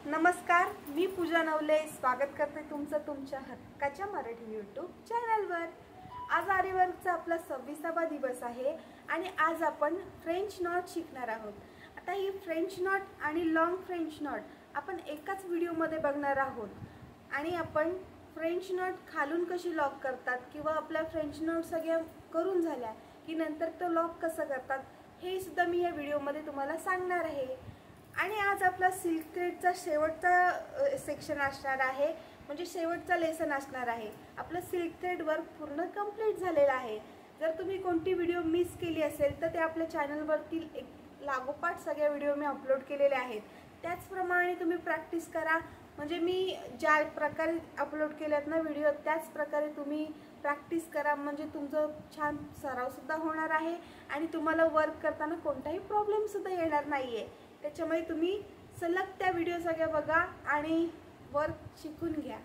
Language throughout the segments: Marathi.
नमस्कार, मी पूजा नवले स्वागत करते तुमचं तुमच्या हक्काच्या मराठी यूट्यूब चॅनलवर। आज आरीवर्कचा आपला 26वा दिवस आहे आणि आज आपण फ्रेंच नॉट शिकणार आहोत। आता ही फ्रेंच नॉट आणि लॉंग फ्रेंच नॉट आपण एकाच व्हिडिओमध्ये बघणार आहोत आणि आपण फ्रेंच नॉट खालून कशी लॉक करतात किंवा आपल्या फ्रेंच नॉट सगळ्या करून झाल्या की नंतर तो लॉक कसं करतात हे सुद्धा मी या व्हिडिओमध्ये तुम्हाला सांगणार आहे। आणि आज आपला सिल्क थ्रेडचा शेवटचा सेक्शन असणार आहे, म्हणजे शेवटचा लेसन असणार आहे। आपलं सिल्क थ्रेड वर्क पूर्ण कंप्लीट झालेलं आहे। जर तुम्ही कोणती व्हिडिओ मिस केली असेल तर ते आपल्या चॅनलवरती एक लागोपाठ सगळे व्हिडिओ मी अपलोड केलेले आहेत। त्याचप्रमाणे तुम्ही प्रॅक्टिस करा, म्हणजे मी ज्या प्रकारे अपलोड केलेत ना व्हिडिओ त्याच प्रकारे तुम्ही प्रॅक्टिस करा, म्हणजे तुमचं छान सराव सुद्धा होणार आहे आणि तुम्हाला वर्क करताना कोणताही प्रॉब्लेम सुद्धा येणार नाहीये। त्याच्यामुळे तुम्ही सलग त्या व्हिडिओ सगळ्या बघा आणि वर्क शिकून घ्या।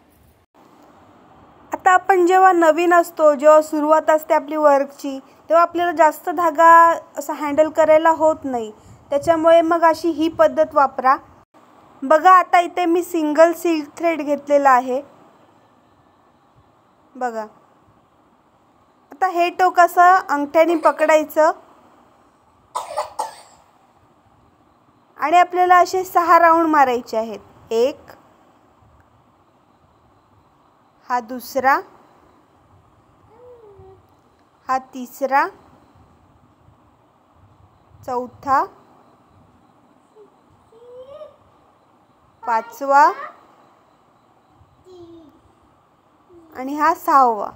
आता आपण जेव्हा नवीन असतो, जेव्हा सुरुवात असते आपली वर्कची, तेव्हा आपल्याला जास्त धागा असा हँडल करायला होत नाही। त्याच्यामुळे मग अशी ही पद्धत वापरा। बघा आता इथे मी सिंगल सिल्क थ्रेड घेतलेला आहे। बघा आता हे टोक असं अंगठ्याने पकडायचं आणि आपल्याला असे 6 राऊंड मारायचे आहेत। एक, हा दुसरा, हा तिसरा, चौथा, पाचवा आणि हा 6वा।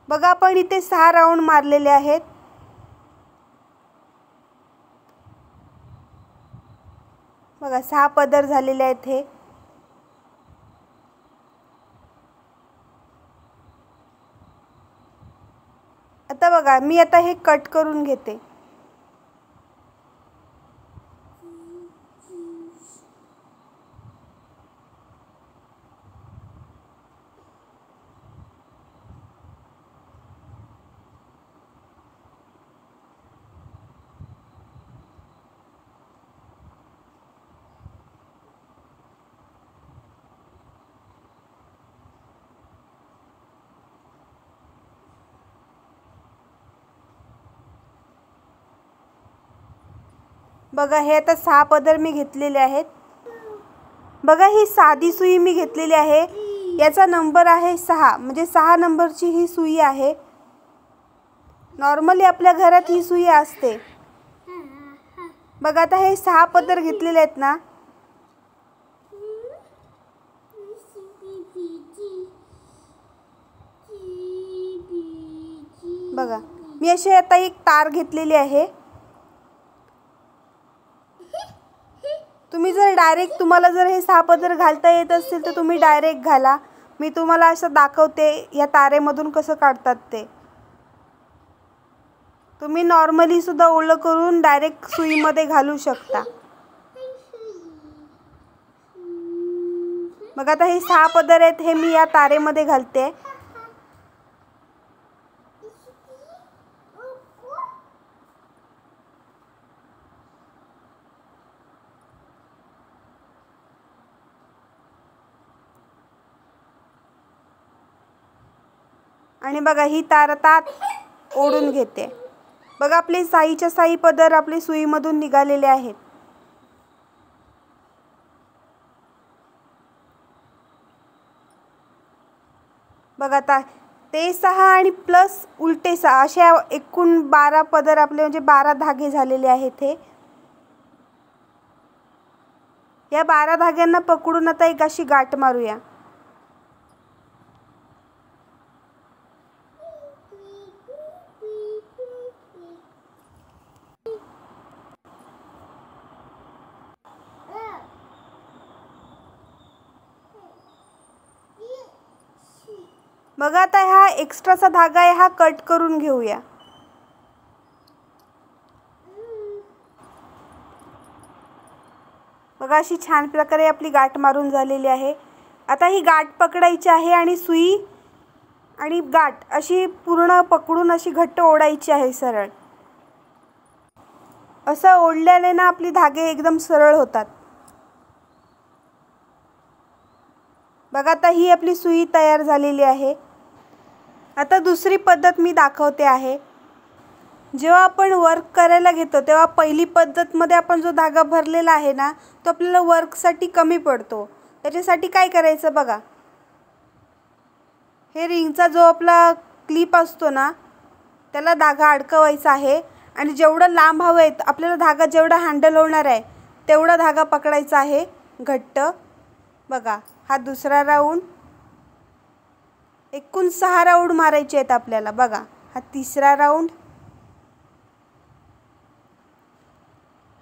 बघा आपण इथे 6 राऊंड मारलेले आहेत। बघा 6 पदर झालेले आहेत हे। आता बघा मी आता हे कट करून घेते। बघा हे आता 6 पदर मी घेतलेले आहेत। बघा ही साधी सुई मी घेतलेली आहे, याचा नंबर आहे 6, म्हणजे 6 नंबरची ही सुई आहे। नॉर्मली आपल्या घरात ही सुई असते। बघा आता हे 6 पदर घेतलेले आहेत ना, बघा मी अशी आता एक तार घेतलेली आहे। तुम्ही जर डायरेक्ट तुम्हाला जर हे 6 पदर घालता येत असेल तर तुम्ही डायरेक्ट घाला। मी तुम्हाला असं दाखवते या तारेमधून कसं काढतात ते। तुम्ही नॉर्मली सुद्धा ओलं करून डायरेक्ट सुईमध्ये घालू शकता। मग आता हे 6 पदर आहेत हे मी या तारेमध्ये घालते। आणि बघा ही तार आता ओढून घेते। बघा आपले 6च्या 6 पदर आपली सुईमधून निघालेले आहेत। बघा आता ते 6 आणि प्लस उलटे 6 असे एकूण 12 पदर आपले, म्हणजे 12 धागे झालेले आहेत हे। या 12 धाग्यांना पकडून आता एक अशी गाठ मारूया। बघा आता हा एक्स्ट्राचा धागा आहे हा कट करून घेऊया। बघा अशी छान प्रकारे आपली गाठ मारून झालेली आहे। आता ही गाठ पकडायची आहे आणि सुई आणि गाठ अशी पूर्ण पकडून अशी घट्ट ओढायची आहे सरळ। असं ओढल्याने ना आपली धागे एकदम सरळ होतात। बघा आता ही आपली सुई तयार झालेली आहे। आता दुसरी पद्धत मी दाखवते आहे। जेव्हा आपण वर्क करायला घेतो तेव्हा पहिली पद्धतमध्ये आपण जो धागा भरलेला आहे ना तो आपल्याला वर्कसाठी कमी पडतो। त्याच्यासाठी काय करायचं बघा, हे रिंगचा जो आपला क्लिप असतो ना त्याला धागा अडकवायचा आहे आणि जेवढं लांब हवं आहे आपल्याला धागा जेवढा हँडल होणार आहे तेवढा धागा पकडायचा आहे घट्ट। बघा हा दुसरा राऊंड, एकूण 6 राऊंड मारायचे आहेत आपल्याला। बघा हा तिसरा राऊंड,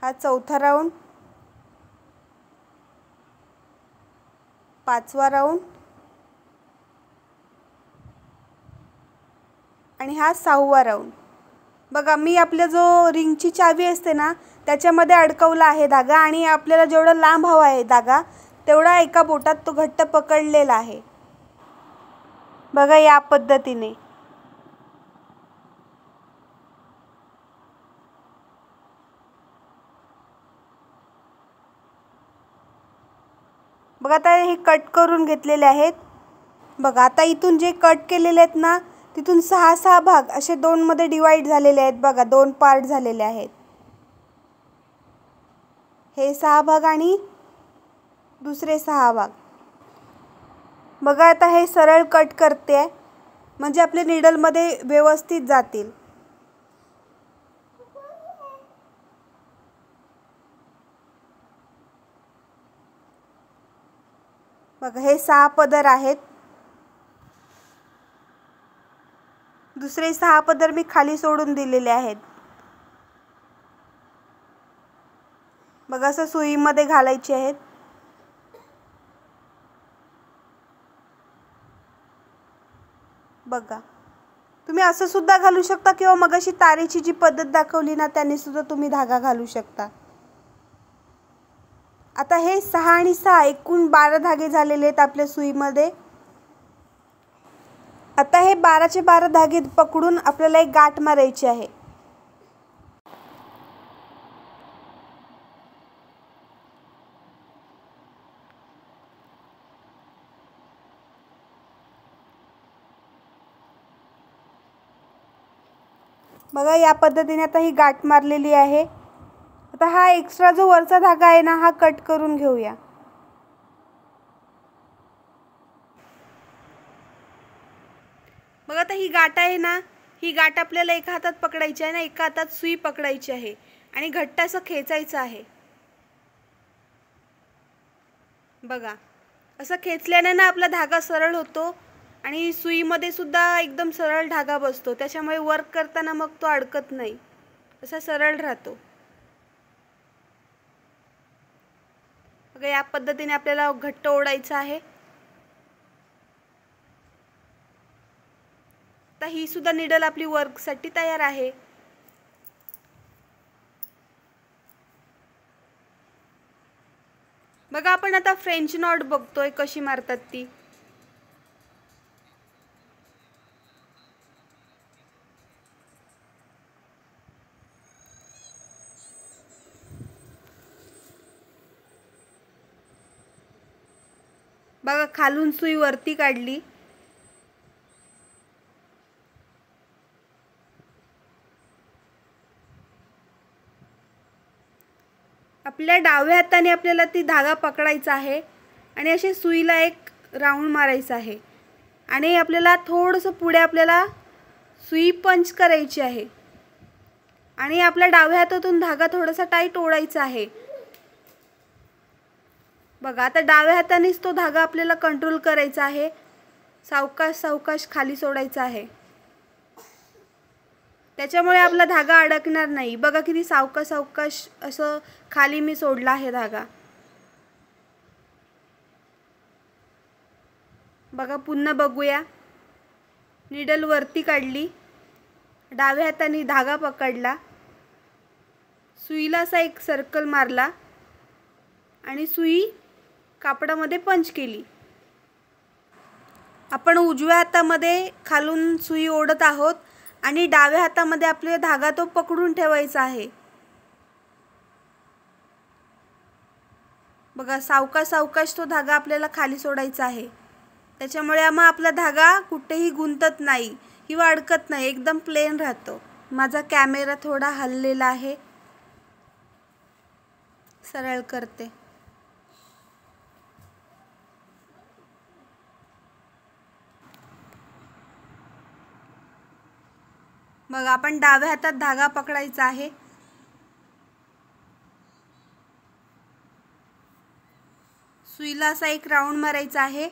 हा चौथा राऊंड, 5वा राऊंड आणि हा 6वा राऊंड। बघा मी आपल्या जो रिंगची चावी असते ना त्याच्यामध्ये अडकवला आहे धागा आणि आपल्याला जेवढा लांब हवा आहे धागा तेवढा एका बोटात तो घट्ट पकडलेला आहे। बघा या पद्धतीने। बघा आता हे कट करून घेतलेले आहेत। बघा आता इथून जे कट केलेले आहेत ना तिथून 6 भाग असे 2 मध्ये डिवाइड झालेले आहेत। बघा 2 पार्ट झालेले आहेत, हे 6 भाग आणि दुसरे 6 भाग। बघा आता हे सरळ कट करते आहे म्हणजे आपले नीडल मध्ये व्यवस्थित जातील। बघा हे 6 पदर आहेत, दुसरे 6 पदर मी खाली सोडून दिलेले आहेत। बघा असं सुईमध्ये घालायचे आहेत। बघा तुम्ही असं सुद्धा घालू शकता किंवा मगाशी तारेची जी पद्धत दाखवली ना त्याने सुद्धा तुम्ही धागा घालू शकता। आता हे 6 आणि 6 एकूण 12 धागे झालेले आहेत आपल्या सुईमध्ये। आता हे 12चे 12 धागे पकडून आपल्याला एक गाठ मारायची आहे। बघा या पद्धतीने आता ही गाठ मारलेली आहे। आता हा एक्स्ट्रा जो वरचा धागा आहे ना हा कट करून घेऊया। बघा आता ही गाठ आहे ना, ही गाठ आपल्याला एका हातात पकडायची आहे ना, एका हातात सुई पकडायची आहे आणि घट्ट असं खेचायचं आहे। बघा असं खेचल्याने ना आपला धागा सरळ होतो आणि सुईमध्ये सुद्धा एकदम सरळ धागा बसतो, त्याच्यामुळे वर्क करताना मग तो अडकत नाही, असा सरळ राहतो। बघा या पद्धतीने आपल्याला घट्ट ओढायचं आहे। आता ही सुद्धा नीडल आपली वर्कसाठी तयार आहे। बघा आपण आता फ्रेंच नॉट बघतोय कशी मारतात ती। बघा खालून सुई वरती काढली, आपल्या डाव्या हाताने आपल्याला ती धागा पकडायचा आहे आणि असे सुईला एक राऊंड मारायचा आहे आणि आपल्याला थोडंसं पुढे आपल्याला सुई पंच करायची आहे आणि आपल्या डाव्या हातातून धागा थोडासा टाईट ओढायचा आहे। बघा आता डाव्या हातानेच तो धागा आपल्याला कंट्रोल करायचा आहे, सावकाश सावकाश खाली सोडायचा आहे, त्याच्यामुळे आपला धागा अडकणार नाही। बघा किती सावकाश सावकाश असं खाली मी सोडला आहे धागा। बघा पुन्हा बघूया, नीडल वरती काढली, डाव्या हाताने धागा पकडला, सुईला असा एक सर्कल मारला आणि सुई कापडामध्ये पंच केली। आपण उजव्या हातामध्ये खालून सुई ओढत आहोत आणि डाव्या हातामध्ये आपले धागा तो पकडून ठेवायचा आहे। बघा सावकाश सावकाश तो धागा आपल्याला खाली सोडायचा आहे। त्याच्यामुळे मग आपला धागा कुठेही गुंतत नाही किंवा अडकत नाही, एकदम प्लेन राहतो. माझा कॅमेरा थोडा हललेला आहे, सरळ करते. मग आपण डाव्या हातात धागा पकडायचा आहे. सुईला असा एक राऊंड मारायचा आहे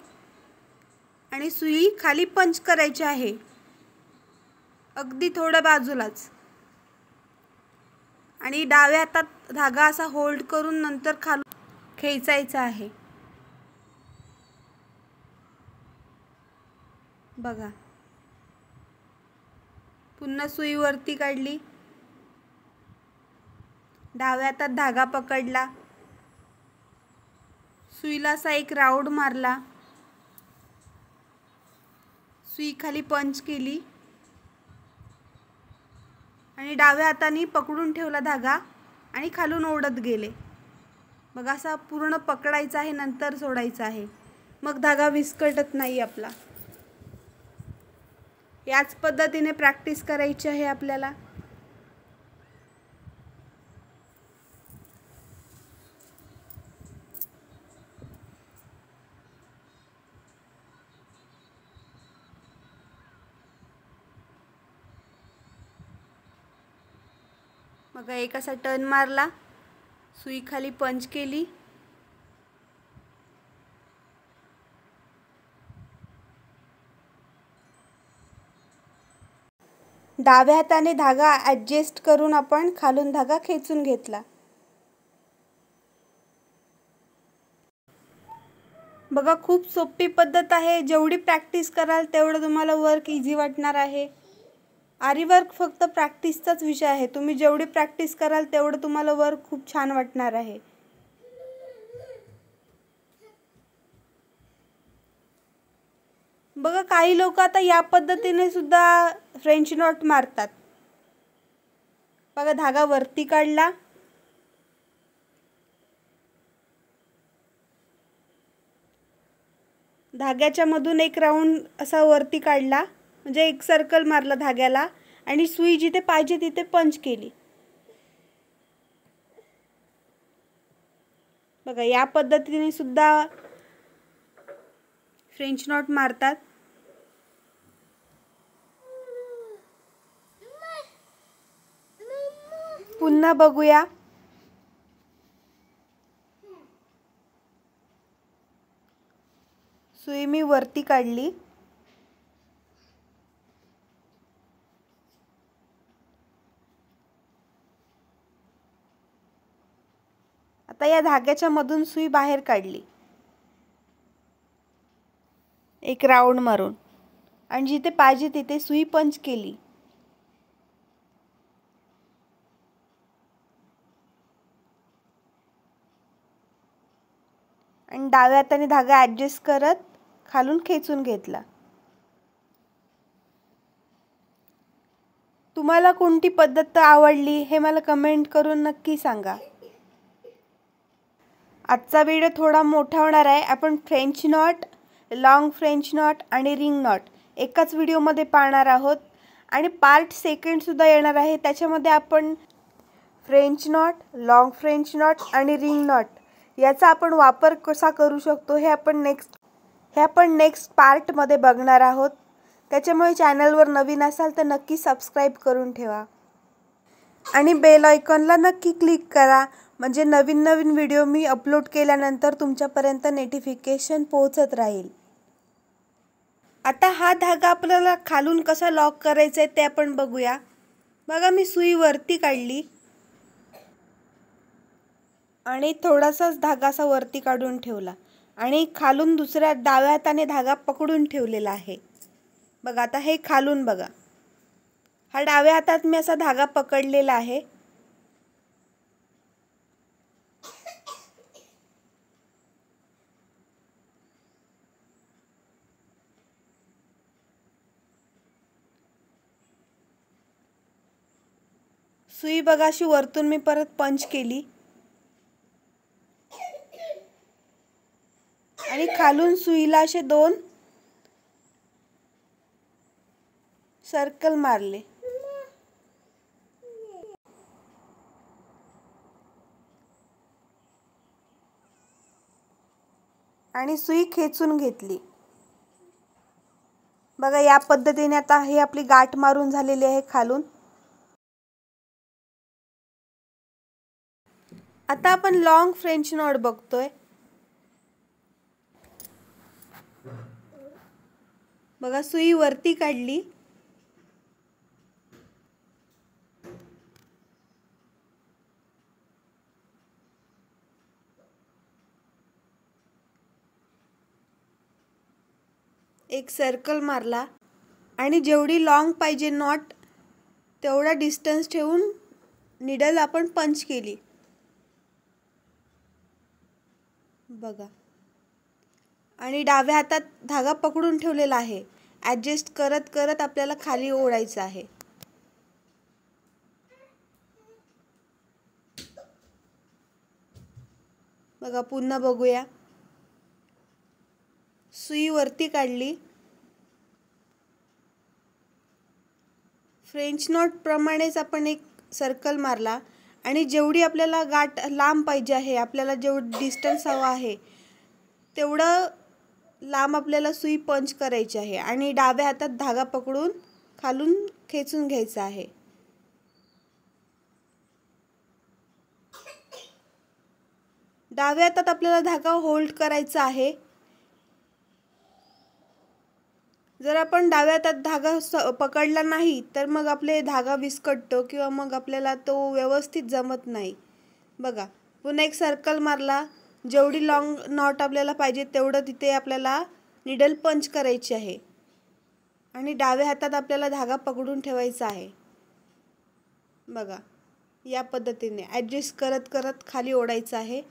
आणि सुई खाली पंच करायची आहे, अगदी थोड्या बाजूलाच. आणि डाव्या हातात धागा असा होल्ड करून नंतर खालून खेचायचा आहे. बघा, पुन्हा सुई वरती काढली, डाव्या हातात धागा पकडला, सुईला असा एक राऊंड मारला, सुई खाली पंच केली आणि डाव्या हाताने पकडून ठेवला धागा आणि खालून ओढत गेले. मग असा पूर्ण पकडायचा आहे, नंतर सोडायचा आहे, मग धागा विस्कटत नाही आपला. याच पद्धतीने प्रॅक्टिस करायची आहे आपल्याला. मग एक असा टर्न मारला, सुई खाली पंच केली, डाव्या हाताने धागा ॲडजस्ट करून आपण खालून धागा खेचून घेतला. बघा, खूप सोपी पद्धत आहे. जेवढी प्रॅक्टिस कराल तेवढं तुम्हाला वर्क इझी वाटणार आहे. आरी वर्क फक्त प्रॅक्टिसचाच विषय आहे. तुम्ही जेवढी प्रॅक्टिस कराल तेवढं तुम्हाला वर्क खूप छान वाटणार आहे. बघा, काही लोक आता या पद्धतीने सुद्धा फ्रेंच नॉट मारतात. बघा, धागा वरती काढला, धाग्याच्या मधून एक राऊंड असा वरती काढला, म्हणजे एक सर्कल मारला धाग्याला आणि सुई जिथे पाहिजे तिथे पंच केली. बघा, या पद्धतीने सुद्धा फ्रेंच नॉट मारतात. पुन्हा बघूया. सुई मी वरती काढली, आता या धाग्याच्या मधून सुई बाहेर काढली एक राऊंड मारून आणि जिथे पाहिजे तिथे सुई पंच केली. आणि डाव्या हाताने धागा ॲडजस्ट करत खालून खेचून घेतला. तुम्हाला कोणती पद्धत आवडली हे मला कमेंट करून नक्की सांगा. आजचा व्हिडिओ थोडा मोठा होणार आहे. आपण French not, long French not आणि रिंग नॉट एकाच व्हिडिओमध्ये पाहणार आहोत आणि पार्ट सेकंड सुद्धा येणार आहे. त्याच्यामध्ये आपण French not, long French not आणि रिंग नॉट याचा आपण वापर कसा करू शकतो हे आपण नेक्स्ट पार्टमध्ये बघणार आहोत. त्याच्यामुळे चॅनलवर नवीन असाल तर नक्की सबस्क्राईब करून ठेवा आणि बेल आयकॉनला नक्की क्लिक करा, म्हणजे नवीन नवीन व्हिडिओ मी अपलोड केल्यानंतर तुमच्यापर्यंत नोटिफिकेशन पोहोचत राहील. आता हा धागा आपल्याला खालून कसा लॉक करायचा आहे ते आपण बघूया. बघा, मी सुई वरती काढली आणि थोडासाच धागा असा वरती काढून ठेवला आणि खालून दुसऱ्या डाव्या हाताने धागा पकडून ठेवलेला आहे. बघा, आता हे खालून बघा, हा डाव्या हातात मी असा धागा पकडलेला आहे. सुई बघा अशी वरतून मी परत पंच केली आणि खालून सुईला असे दोन सर्कल मारले. आणि सुई खेचून घेतली. बघा या पद्धतीने आता ही आपली गाठ मारून झालेली आहे खालून. आता आपण लॉंग फ्रेंच नॉट बघतोय. बघा सुई वरती काढली. एक सर्कल मारला आणि जेवढी लॉंग पाहिजे नॉट तेवढा डिस्टन्स ठेवून निडल आपण पंच केली. बघा आणि डाव्या हातात धागा पकडून ठेवलेला आहे. ॲडजस्ट करत करत आपल्याला खाली ओढायचं आहे. बघा पुन्हा बघूया. सुई वरती काढली. फ्रेंच नॉट प्रमाणेच आपण एक सर्कल मारला आणि जेवढी आपल्याला गाठ लांब पाहिजे आहे, आपल्याला जेवढं डिस्टन्स हवा आहे तेवढं लांब आपल्याला सुई पंच करायची आहे आणि डाव्या हातात धागा पकडून खालून खेचून घ्यायचा आहे. डाव्या हातात आपल्याला धागा होल्ड करायचा आहे. जर आपण डाव्या हातात धागा पकडला नाही तर मग आपले धागा विस्कटतो किंवा मग आपल्याला तो व्यवस्थित जमत नाही. बघा पुन्हा एक सर्कल मारला. जेवढी लॉंग नॉट आपल्याला पाहिजे तेवढं तिथे आपल्याला निडल पंच करायची आहे आणि डाव्या हातात आपल्याला धागा पकडून ठेवायचा आहे. बघा या पद्धतीने ॲडजस्ट करत करत खाली ओढायचं आहे.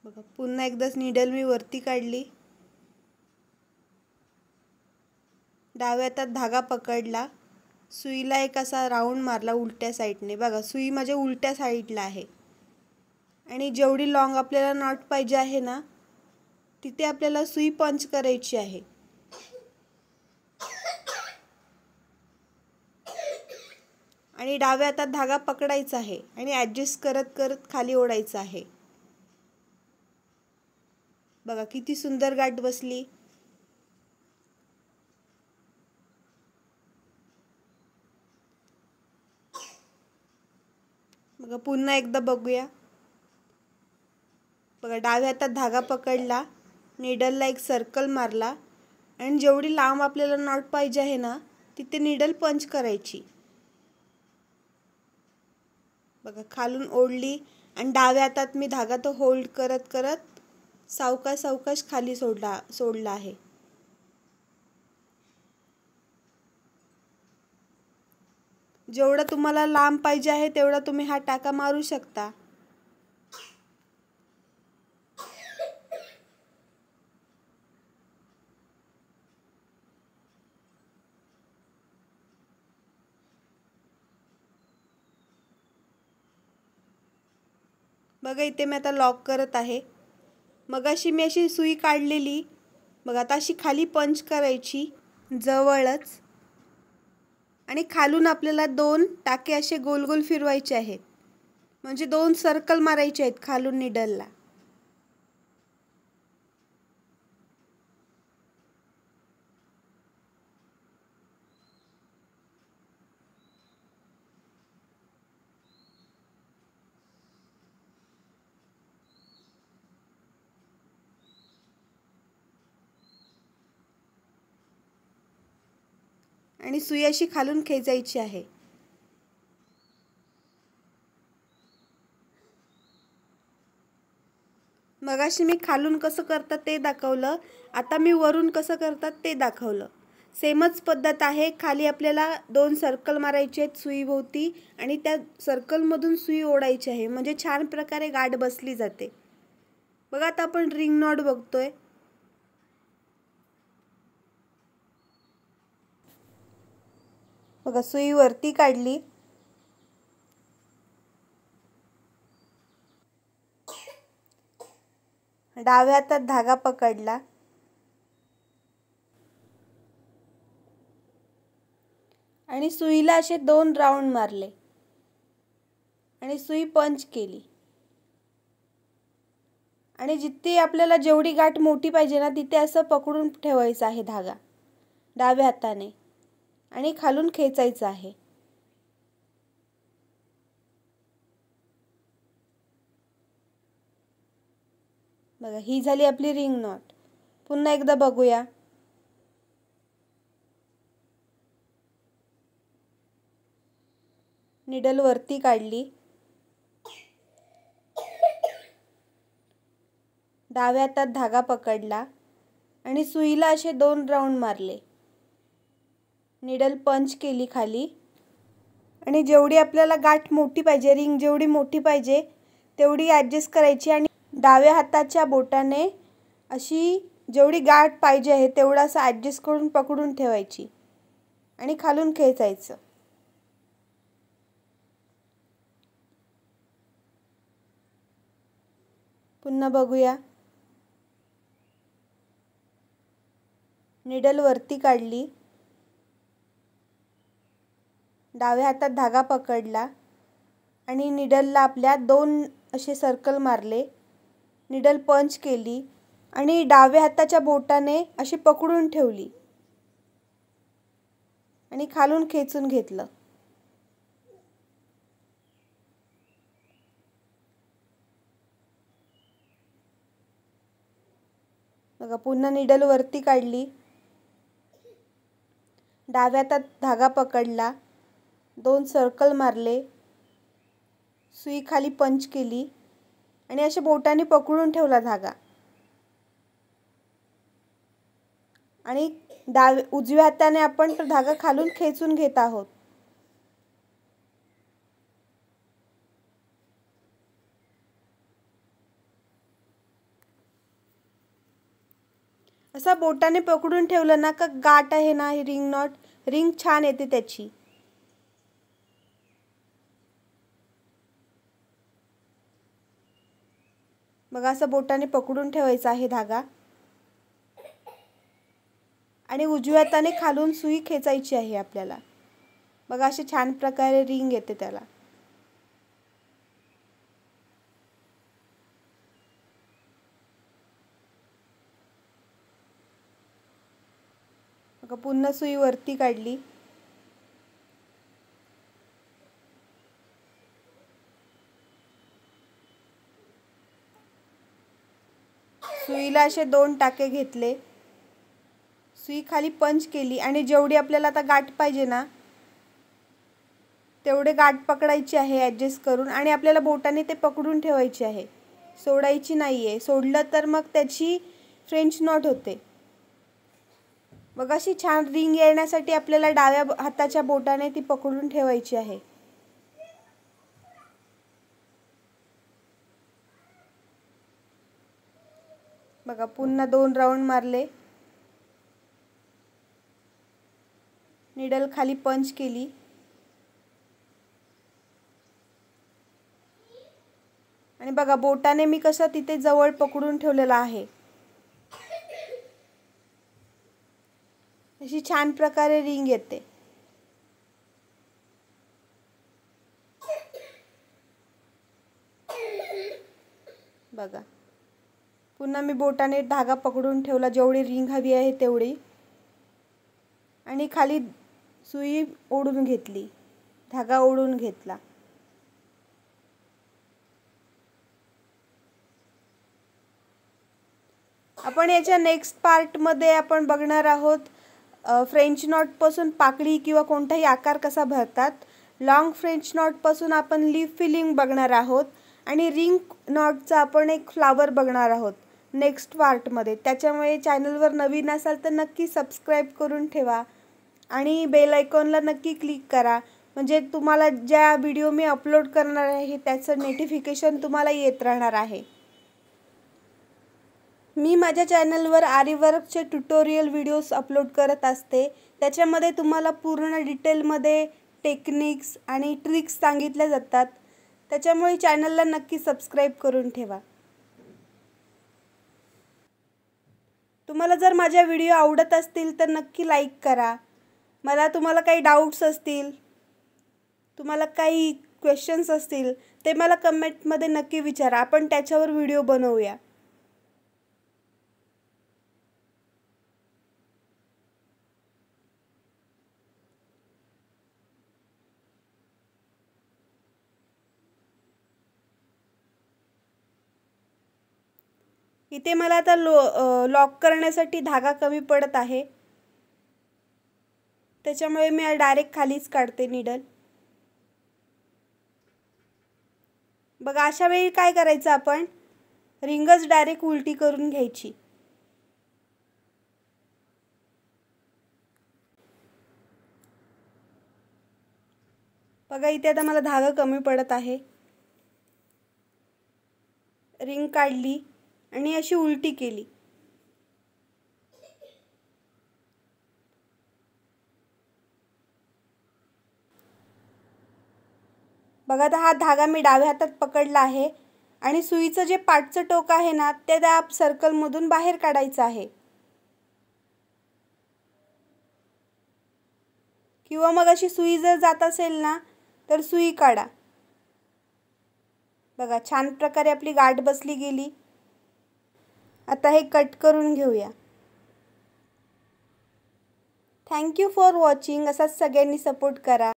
बघा पुन्हा एकदाच निडल मी वरती काढली. डाव्या हातात धागा पकडला. सुईला एक असा राऊंड मारला उलट्या साईडने. बघा सुई माझ्या उलट्या साईडला आहे आणि जेवढी लॉंग आपल्याला नॉट पाहिजे आहे ना तिथे आपल्याला सुई पंच करायची आहे. आणि डाव्या हातात धागा पकडायचा आहे आणि ॲडजस्ट करत करत खाली ओढायचं आहे. बघा किती सुंदर गाठ बसली. बघा पुन्हा एकदा बघूया. बघा डाव्या हातात धागा पकडला, निडलला एक सर्कल मारला आणि जेवढी लांब आपल्याला नॉट पाहिजे आहे ना तिथे निडल पंच करायची. बघा खालून ओढली आणि डाव्या हातात मी धागा तो होल्ड करत करत सावकाश सावकाश खाली सोडला आहे. जेवढा तुम्हाला लांब पाहिजे आहे तेवढा तुम्ही हा टाका मारू शकता. बघा इथे मी आता लॉक करत आहे. मगाशी मी अशी सुई काढलेली. बघा आता अशी खाली पंच करायची जवळच आणि खालून आपल्याला 2 टाके असे गोल गोल फिरवायचे आहेत. म्हणजे 2 सर्कल मारायचे आहेत खालून निडलला. आणि सुई अशी खालून खेचायची आहे. मगाशी मी खालून कसं करतात ते दाखवलं. आता मी वरून कसं करतात ते दाखवलं. सेमच पद्धत आहे. खाली आपल्याला 2 सर्कल मारायचे आहेत सुईभोवती आणि त्या सर्कलमधून सुई ओढायची आहे. म्हणजे छान प्रकारे गाठ बसली जाते. बघा आता आपण रिंग नॉट बघतोय. बघा सुई वरती काढली. डाव्या हातात धागा पकडला आणि सुईला असे 2 राऊंड मारले आणि सुई पंच केली आणि जिथे आपल्याला जेवढी गाठ मोठी पाहिजे ना तिथे असं पकडून ठेवायचा आहे धागा डाव्या हाताने आणि खालून खेचायचा आहे। बघा ही झाली आपली रिंग नॉट। पुन्हा एकदा बघूया। निडल वरती काढली, डाव्या हातात धागा पकडला आणि सुईला असे 2 राऊंड मारले, निडल पंच केली खाली आणि जेवढी आपल्याला गाठ मोठी पाहिजे, रिंग जेवढी मोठी पाहिजे तेवढी ॲडजस्ट करायची आणि डाव्या हाताच्या बोटाने अशी जेवढी गाठ पाहिजे आहे तेवढा असं ॲडजस्ट करून पकडून ठेवायची आणि खालून खेचायचं। पुन्हा बघूया। निडल वरती काढली, डाव्या हातात धागा पकडला आणि निडलला आपल्या 2 असे सर्कल मारले, निडल पंच केली आणि डाव्या हाताच्या बोटाने अशी पकडून ठेवली आणि खालून खेचून घेतलं। बघा पुन्हा निडल वरती काढली, डाव्या हातात धागा पकडला, 2 सर्कल मारले, सुई खाली पंच केली आणि अशा बोटाने पकडून ठेवला धागा आणि उजव्या हाताने आपण तो धागा खालून खेचून घेत आहोत। असा बोटाने पकडून ठेवलं ना का गाठ आहे ना ही रिंग नॉट, रिंग छान येते त्याची। बघा असं बोटाने पकडून ठेवायचा आहे धागा आणि उजव्या हाताने खालून सुई खेचायची आहे आपल्याला। बघा अशी छान प्रकारे रिंग येते त्याला। बघा पुन्हा सुई वरती काढली, सुईला असे 2 टाके घेतले, सुई खाली पंच केली आणि जेवढी आपल्याला आता गाठ पाहिजे ना तेवढे गाठ पकडायची आहे ॲडजस्ट करून आणि आपल्याला बोटाने ते पकडून ठेवायचे आहे, सोडायची नाहीये। सोडलं तर मग त्याची फ्रेंच नॉट होते। बघा अशी छान रिंग येण्यासाठी आपल्याला डाव्या हाताच्या बोटाने ती पकडून ठेवायची आहे। बघा पुन्हा 2 राऊंड मारले, निडल खाली पंच केली आणि बघा बोटाने मी कसं तिथे जवळ पकडून ठेवलेला आहे। अशी छान प्रकारे रिंग येते। बघा पुन्हा मी बोटाने धागा पकडून ठेवला जेवढी रिंग हवी आहे तेवढी आणि खाली सुई ओढून घेतली, धागा ओढून घेतला। आपण याच्या नेक्स्ट पार्टमध्ये आपण बघणार आहोत फ्रेंच नॉटपासून पाकळी किंवा कोणताही आकार कसा भरतात। लॉंग फ्रेंच नॉटपासून आपण लीफ फिलिंग बघणार आहोत आणि रिंग नॉटचा आपण एक फ्लावर बघणार आहोत नेक्स्ट पार्टमध्ये। त्याच्यामुळे चॅनलवर नवीन असाल तर नक्की सबस्क्राईब करून ठेवा आणि बेल आयकॉनला नक्की क्लिक करा, म्हणजे तुम्हाला ज्या व्हिडिओ मी अपलोड करणार आहे त्याचं नोटिफिकेशन तुम्हाला येत राहणार आहे। मी माझ्या चॅनलवर आरी वर्कचे ट्युटोरियल व्हिडिओज अपलोड करत असते, त्याच्यामध्ये तुम्हाला पूर्ण डिटेलमध्ये टेक्निक्स आणि ट्रिक्स सांगितल्या जातात, त्याच्यामुळे चॅनलला नक्की सबस्क्राईब करून ठेवा। तुम्हाला जर माझ्या व्हिडिओ आवडत असतील तर नक्की लाईक करा. तुम्हाला काही डाऊट्स असतील, तुम्हाला काही क्वेश्चन्स असतील ते मला कमेंटमध्ये नक्की विचारा. आपण त्याच्यावर व्हिडिओ बनवूया. इथे मला आता लॉक करण्यासाठी धागा कमी पडत आहे, त्याच्यामुळे मी डायरेक्ट खालीच काढते नीडल. बघा, अशा वेळी काय करायचं, आपण रिंगच डायरेक्ट उलटी करून घ्यायची. बघा, इथे आता मला धागा कमी पडत आहे. रिंग काढली आणि अशी उलटी केली. बघा, आता हा धागा मी डाव्या हातात पकडला आहे आणि सुईचं जे पाठचं टोक आहे ना, ते त्या सर्कलमधून बाहेर काढायचं आहे. किंवा मग अशी सुई जर जात असेल ना तर सुई काढा. बघा, छान प्रकारे आपली गाठ बसली गेली. आता हे कट करून घेऊया. Thank you for watching. असाच सगळ्यांनी सपोर्ट करा.